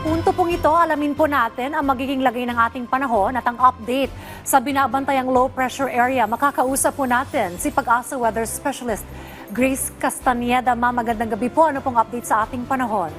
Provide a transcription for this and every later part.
punto pong ito, alamin po natin ang magiging lagay ng ating panahon at ang update sa binabantayang low pressure area. Makakausap po natin si Pag-asa Weather Specialist Grace Castañeda. Ma'am, magandang gabi po. Ano pong update sa ating panahon?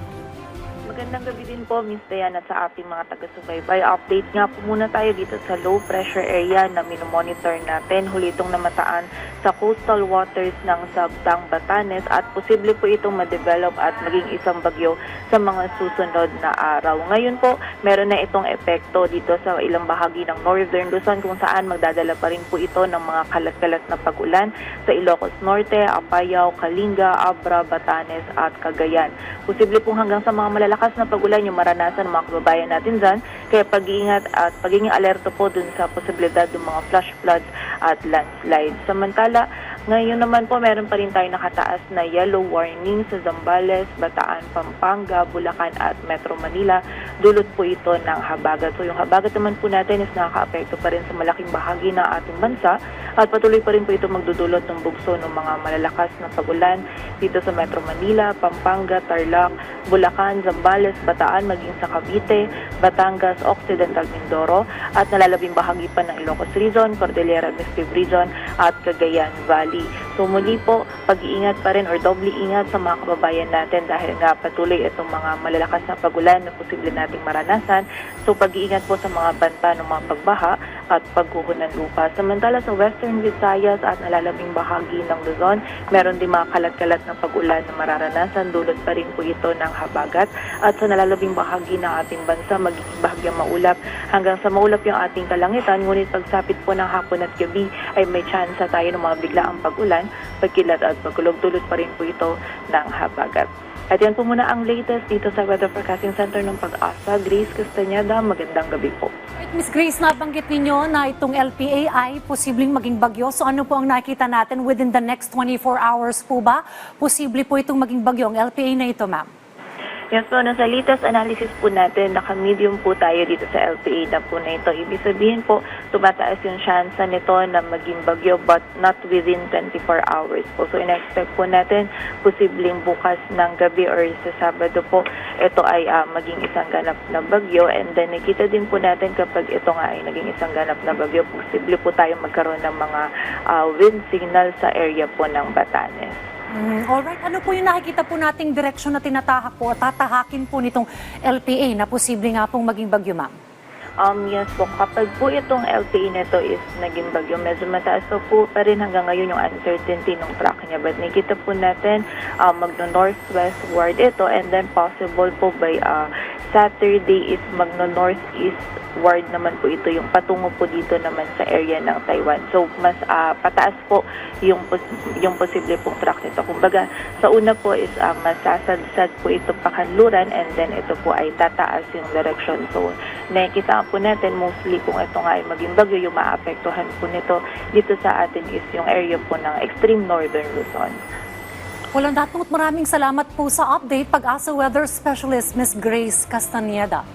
Magandang gabi din po, Ms. Diana, at sa ating mga taga-subaybay. Update nga po muna tayo dito sa low pressure area na minomonitor natin. Huli itong namataan sa coastal waters ng Sabtang, Batanes at posible po itong ma-develop at maging isang bagyo sa mga susunod na araw. Ngayon po, meron na itong epekto dito sa ilang bahagi ng Northern Luzon kung saan magdadala pa rin po ito ng mga kalat-kalat na pag-ulan sa Ilocos Norte, Apayao, Kalinga, Abra, Batanes at Cagayan. Posible po hanggang sa mga malalakas na pag-ulan yung maranasan ng mga kababayan natin dyan. Kaya pag-iingat at pagiging alerto po dun sa posibilidad ng mga flash floods at landslides. Samantala, ngayon naman po meron pa rin tayo nakataas na yellow warning sa Zambales, Bataan, Pampanga, Bulacan at Metro Manila. Dulot po ito ng habagat. So yung habagat naman po natin is nakaka-apekto pa rin sa malaking bahagi ng ating bansa at patuloy pa rin po ito magdudulot ng bugso ng mga malalakas na pag-ulan dito sa Metro Manila, Pampanga, Tarlac, Bulacan, Zambales, Bataan, maging sa Cavite, Batangas, Occidental Mindoro at nalalabing bahagi pa ng Ilocos Region, Cordillera Administrative Region at Cagayan Valley. So muli po, pag-iingat pa rin or doble ingat sa mga kababayan natin dahil nga patuloy itong mga malalakas na pag-ulan na posible nating maranasan. So pag-iingat po sa mga banta ng mga pagbaha at pagguho ng lupa. Samantala sa Western Visayas at nalalabing bahagi ng Luzon, meron din mga kalat-kalat na pag-ulan na mararanasan. Dulot pa rin po ito ng habagat. At sa nalalabing bahagi ng ating bansa, magiging bahagyang maulap hanggang sa maulap yung ating kalangitan. Ngunit pagsapit po ng hapon at gabi ay may tsansa tayo ng mga biglaang pag-ulan, pagkilat at pagkulog. Dulot pa rin po ito ng habagat. At yan po muna ang latest dito sa Weather Forecasting Center ng Pag-asa. Grace Castañeda, magandang gabi po. Miss Grace, nabanggit ninyo na itong LPA ay posibleng maging bagyo. So ano po ang nakikita natin within the next 24 hours po ba? Posible po itong maging bagyo ang LPA na ito, ma'am? Yes po, sa latest analysis po natin, naka-medium po tayo dito sa LPA na po na ito. Ibig sabihin po, tumataas yung chance nito na maging bagyo but not within 24 hours po. So in-expect po natin, posibleng bukas ng gabi or sa Sabado po, ito ay maging isang ganap na bagyo. And then nakita din po natin kapag ito nga ay naging isang ganap na bagyo, posible po tayo magkaroon ng mga wind signal sa area po ng Batanes. Alright, ano po yung nakikita po nating direksyon na tinatahak po at tatahakin po nitong LPA na posible nga pong maging bagyo, ma'am? Yes po, kapag po itong LPA nito is naging bagyo, medyo mataas po pa rin hanggang ngayon yung uncertainty ng track niya. But nakita po natin magno-northwestward ito and then possible po by Saturday is magno-northeastward naman po ito, yung patungo po dito naman sa area ng Taiwan. So mas pataas po yung posible pong track nito. Kumbaga, sa una po is masasadsad po ito pakanluran and then ito po ay tataas yung direction. So nakikita po natin mostly kung ito nga ay maging bagyo, yung maapektuhan po nito dito sa atin is yung area po ng extreme northern Luzon. Walang datong maraming salamat po sa update, Pag-asa Weather Specialist Miss Grace Castañeda.